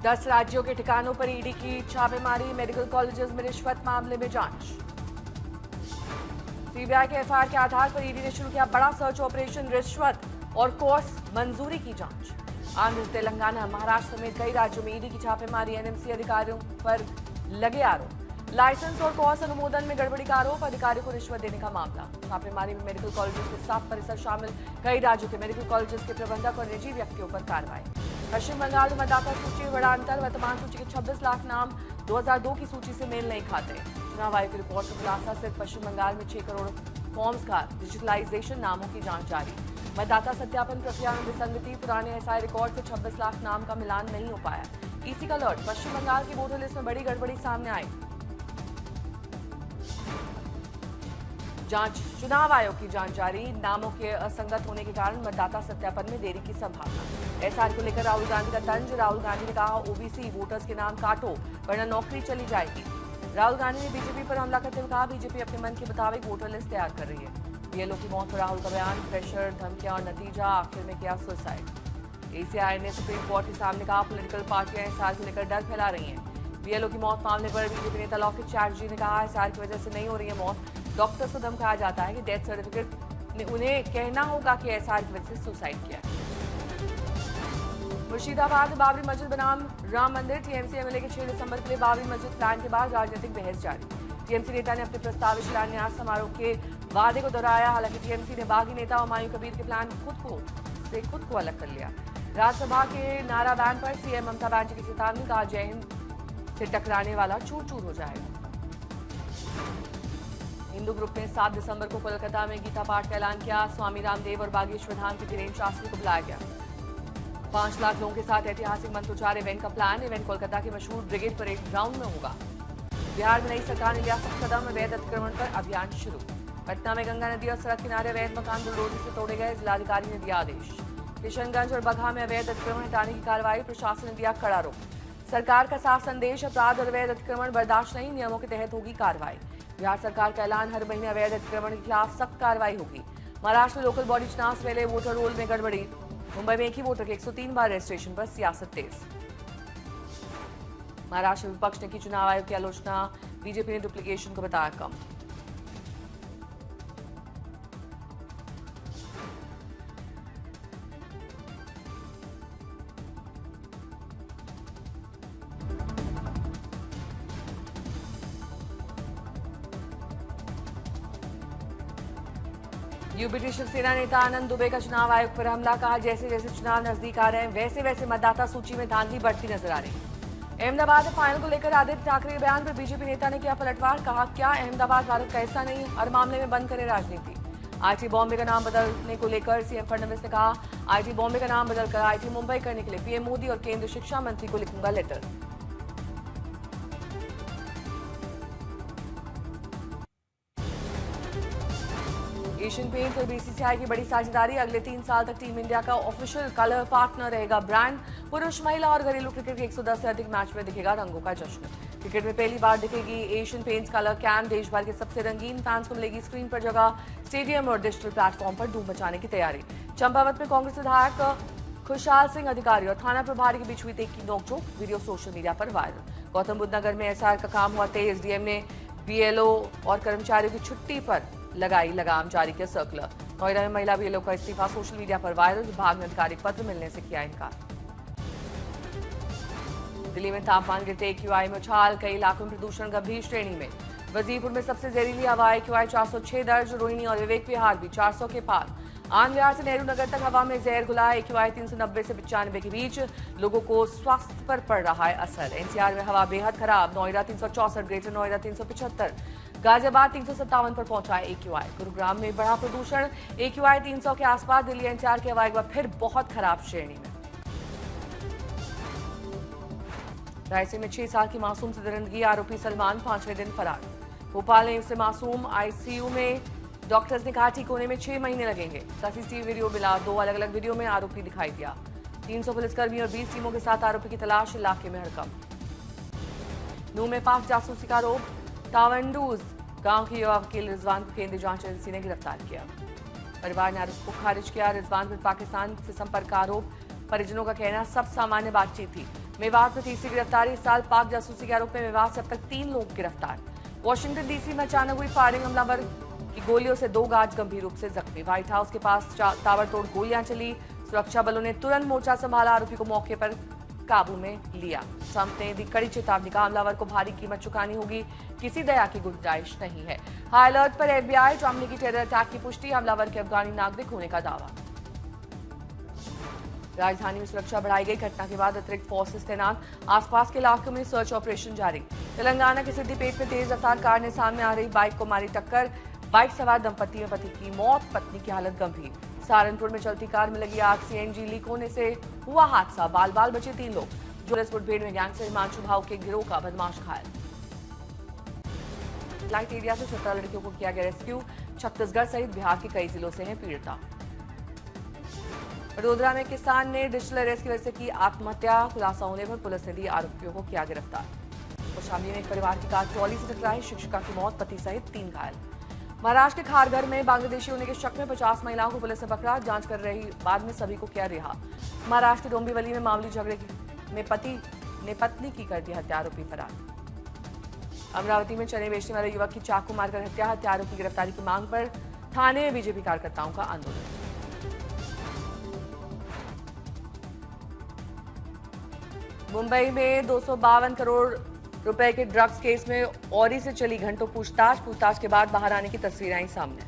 10 राज्यों के ठिकानों पर ईडी की छापेमारी, मेडिकल कॉलेजेस में रिश्वत मामले में जांच। सीबीआई के एफआईआर के आधार पर ईडी ने शुरू किया बड़ा सर्च ऑपरेशन, रिश्वत और कोर्स मंजूरी की जांच। आंध्र, तेलंगाना, महाराष्ट्र समेत कई राज्यों में ईडी की छापेमारी, एनएमसी अधिकारियों पर लगे आरोप। लाइसेंस और कोर्स अनुमोदन में गड़बड़ी का आरोप, अधिकारियों को रिश्वत देने का मामला। छापेमारी में मेडिकल कॉलेजों के 7 परिसर शामिल, कई राज्यों के मेडिकल कॉलेजों के प्रबंधक और निजी व्यक्तियों पर कार्रवाई। पश्चिम बंगाल में मतदाता सूची में बड़ा अंतर, वर्तमान सूची के 26 लाख नाम 2002 की सूची से मेल नहीं खाते। चुनाव आयोग की रिपोर्ट का खुलासा, सिर्फ पश्चिम बंगाल में 6 करोड़ फॉर्म्स का डिजिटलाइजेशन, नामों की जांच जारी। मतदाता सत्यापन प्रक्रिया में विसंगति, पुराने एसआई रिकॉर्ड से 26 लाख नाम का मिलान नहीं हो पाया। ईसी का अलर्ट, पश्चिम बंगाल की वोटर लिस्ट में बड़ी गड़बड़ी सामने आई। जांच, चुनाव आयोग की जांच जारी, नामों के असंगत होने के कारण मतदाता सत्यापन में देरी की संभावना। एसआर को लेकर राहुल गांधी का तंज, राहुल गांधी ने कहा ओबीसी वोटर्स के नाम काटो वरना नौकरी चली जाएगी। राहुल गांधी ने बीजेपी पर हमला करते हुए कहा बीजेपी अपने मन के मुताबिक वोटर लिस्ट तैयार कर रही है। बीएलओ की मौत पर राहुल का बयान, प्रेशर, धमकियां और नतीजा, आखिर में किया सुसाइड। एसीआई ने सुप्रीम कोर्ट के सामने कहा पॉलिटिकल पार्टियां एसआर को लेकर डर फैला रही हैं। बीएलओ की मौत मामले पर बीजेपी नेता लॉकेट चैटर्जी ने कहा एसआर की वजह से नहीं हो रही है मौत, डॉक्टर्स को धमकाया जाता है कि डेथ सर्टिफिकेट ने उन्हें कहना होगा कि एसआर की वजह से सुसाइड किया। मुर्शिदाबाद में बाबरी मस्जिद बनाम राम मंदिर, टीएमसी एमएलए के 6 दिसंबर के लिए बाबरी मस्जिद प्लान के बाद राजनीतिक बहस जारी। टीएमसी नेता ने अपने प्रस्तावित शिलान्यास समारोह के वादे को दोहराया, हालांकि टीएमसी ने बागी नेता हुमायूं कबीर के प्लान खुद को अलग कर लिया। राज्यसभा के नारा बैन पर सीएम ममता बनर्जी की चेतावनी, कहा जय हिंद से टकराने वाला चूर चूर हो जाएगा। हिंदू ग्रुप ने 7 दिसंबर को कोलकाता में गीता पाठ का ऐलान किया। स्वामी रामदेव और बागेश्वर धाम के धीरेन्द्र शास्त्री को बुलाया गया। 5 लाख लोगों के साथ ऐतिहासिक मंत्रोच्चार इवेंट का प्लान, इवेंट कोलकाता के मशहूर ब्रिगेड परेड ग्राउंड में होगा। बिहार में नई सरकार ने लिया सख्त कदम, अवैध अतिक्रमण पर अभियान शुरू। पटना में गंगा नदी और सड़क किनारे अवैध मकान बुलडोजर से तोड़े गए, जिलाधिकारी ने दिया आदेश। किशनगंज और बगहा में अवैध अतिक्रमण हटाने की कार्रवाई, प्रशासन ने दिया कड़ा रोक। सरकार का साफ संदेश, अपराध और अवैध अतिक्रमण बर्दाश्त नहीं, नियमों के तहत होगी कार्रवाई। बिहार सरकार का ऐलान, हर महीने अवैध अतिक्रमण के खिलाफ सख्त कार्रवाई होगी। महाराष्ट्र में लोकल बॉडी चुनाव से पहले वोटर रोल में गड़बड़ी, मुंबई में एक ही वोटर के 103 बार रजिस्ट्रेशन पर सियासत तेज। महाराष्ट्र विपक्ष ने की चुनाव आयोग की आलोचना, बीजेपी ने डुप्लीकेशन को बताया कम। यूपीटी शिवसेना नेता आनंद दुबे का चुनाव आयोग पर हमला, कहा जैसे जैसे चुनाव नजदीक आ रहे हैं वैसे वैसे मतदाता सूची में धांधली बढ़ती नजर आ रही है। अहमदाबाद फाइनल को लेकर आदित्य ठाकरे के बयान पर बीजेपी नेता ने किया पलटवार, कहा क्या अहमदाबाद भारत का हिस्सा नहीं, हर मामले में बंद करे राजनीति। आईटी बॉम्बे का नाम बदलने को लेकर सीएम फडणवीस ने कहा आईटी बॉम्बे का नाम बदलकर आईटी मुंबई करने के लिए पीएम मोदी और केंद्रीय शिक्षा मंत्री को लिखूंगा लेटर। एशियन पेंट्स और बीसीसीआई की बड़ी साझेदारी, अगले 3 साल तक टीम इंडिया का ऑफिशियल कलर पार्टनर रहेगा ब्रांड। पुरुष, महिला और घरेलू क्रिकेट के 110 से अधिक मैच में दिखेगा रंगों का जश्न। क्रिकेट में पहली बार दिखेगी एशियन पेंट्स कलर कैन, देश भर के सबसे रंगीन फैंस को मिलेगी स्क्रीन पर जगह, स्टेडियम और डिजिटल प्लेटफॉर्म पर धूम मचाने की तैयारी। चंपावत में कांग्रेस विधायक खुशहाल सिंह अधिकारी और थाना प्रभारी के बीच हुई तेज नोकझोंक, वीडियो सोशल मीडिया पर वायरल। गौतम बुद्ध नगर में एसआर का काम हुआ तेज, डीएम ने बीएलओ और कर्मचारियों की छुट्टी पर लगाई लगाम, जारी किया सर्कुलर। नोएडा में महिला बीएलओ का इस्तीफा सोशल मीडिया पर वायरल, विभाग ने आधिकारिक पत्र मिलने से किया इनकार। दिल्ली में तापमान गिरते एक्यूआई में उछाल, कई इलाकों में प्रदूषण गंभीर श्रेणी में। वजीरपुर में सबसे जहरीली हवा, एक्यूआई 406 दर्ज, रोहिणी और विवेक विहार भी 400 के पार। आनंद विहार से नेहरू नगर तक हवा में जहर घुला, एक्यूआई 390 से 95 के बीच, लोगों को स्वास्थ्य पर पड़ रहा है असर। एनसीआर में हवा बेहद खराब, नोएडा 364, ग्रेटर नोएडा 375, गाजियाबाद 357 पर पहुंचा है एक्यूआई। गुरुग्राम में बढ़ा प्रदूषण, एक्यूआई 300 के आसपास। दिल्ली एनसीआर की हवा एक बार फिर बहुत खराब श्रेणी में। रायसेन में 6 साल की मासूम से दरिंदगी, आरोपी सलमान 5वें दिन फरार। भोपाल में से मासूम आईसीयू में, डॉक्टर्स ने कहा ठीक होने में 6 महीने लगेंगे। सीसीटीवी वीडियो मिला, 2 अलग अलग वीडियो में आरोपी दिखाई दिया। 300 पुलिसकर्मी और 20 टीमों के साथ आरोपी की तलाश, इलाके में हड़कंप। नूह में पाक जासूसी का आरोप, तावंडूज गांव के युवा वकील रिजवान को केंद्रीय जांच एजेंसी ने गिरफ्तार किया। परिवार ने आरोप को खारिज किया। रिजवान पर पाकिस्तान से संपर्क का आरोप, परिजनों का कहना सब सामान्य बातचीत थी। मेवात में तीसरी गिरफ्तारी। इस साल पाक जासूसी के आरोप में मेवात से अब तक 3 लोग गिरफ्तार। वॉशिंगटन डीसी में अचानक हुई फायरिंग। हमलावर की गोलियों से 2 गार्ड गंभीर रूप से जख्मी। व्हाइट हाउस के पास ताबड़तोड़ गोलियां चली। सुरक्षा बलों ने तुरंत मोर्चा संभाला। आरोपी को मौके पर काबू में लिया। ट्रंप ने दी कड़ी चेतावनी का हमलावर को भारी कीमत चुकानी होगी, किसी दया की गुंजाइश नहीं है। हाई अलर्ट पर FBI। ट्रंप ने की टेरर अटैक की पुष्टि। हमलावर के अफगानी नागरिक होने का दावा। राजधानी में सुरक्षा बढ़ाई गई। घटना के बाद अतिरिक्त फोर्सेस तैनात। आसपास के इलाकों में सर्च ऑपरेशन जारी। तेलंगाना के सिद्दीपेट में तेज रफ्तार कार ने सामने आ रही बाइक को मारी टक्कर। बाइक सवार दंपति में पति की मौत, पत्नी की हालत गंभीर। सहारनपुर में चलती कार में लगी आग। CNG लीक होने से हुआ हादसा। बाल बाल बचे 3 लोग। जुलस मुठभेड़ में गैंगस्टर हिमांशु भाव के गिरोह का बदमाश घायल। फ्लाइट एरिया से 17 लड़कियों को किया गया रेस्क्यू। छत्तीसगढ़ सहित बिहार के कई जिलों से हैं पीड़िता। वडोदरा में किसान ने डिजिटल अरेस्ट की वजह से की आत्महत्या। खुलासा होने पर पुलिस ने दी आरोपियों को किया गिरफ्तार। कौशाम्बी में एक परिवार की कार ट्रॉली से टकराई। शिक्षिका की मौत, पति सहित 3 घायल। महाराष्ट्र के खारघर में बांग्लादेशी होने के शक में 50 महिलाओं को पुलिस ने पकड़ा। जांच कर रही बाद में सभी को किया रिहा। महाराष्ट्र के डोंबिवली में मामूली झगड़े में पति ने पत्नी की कर दी हत्या। आरोपी फरार। अमरावती में चने बेचने वाले युवक की चाकू मारकर हत्या। हत्यारों की गिरफ्तारी की मांग पर थाने में बीजेपी कार्यकर्ताओं का आंदोलन। मुंबई में 252 करोड़ रुपए के ड्रग्स केस में औरी से चली घंटों पूछताछ के बाद बाहर आने की तस्वीरें आई सामने।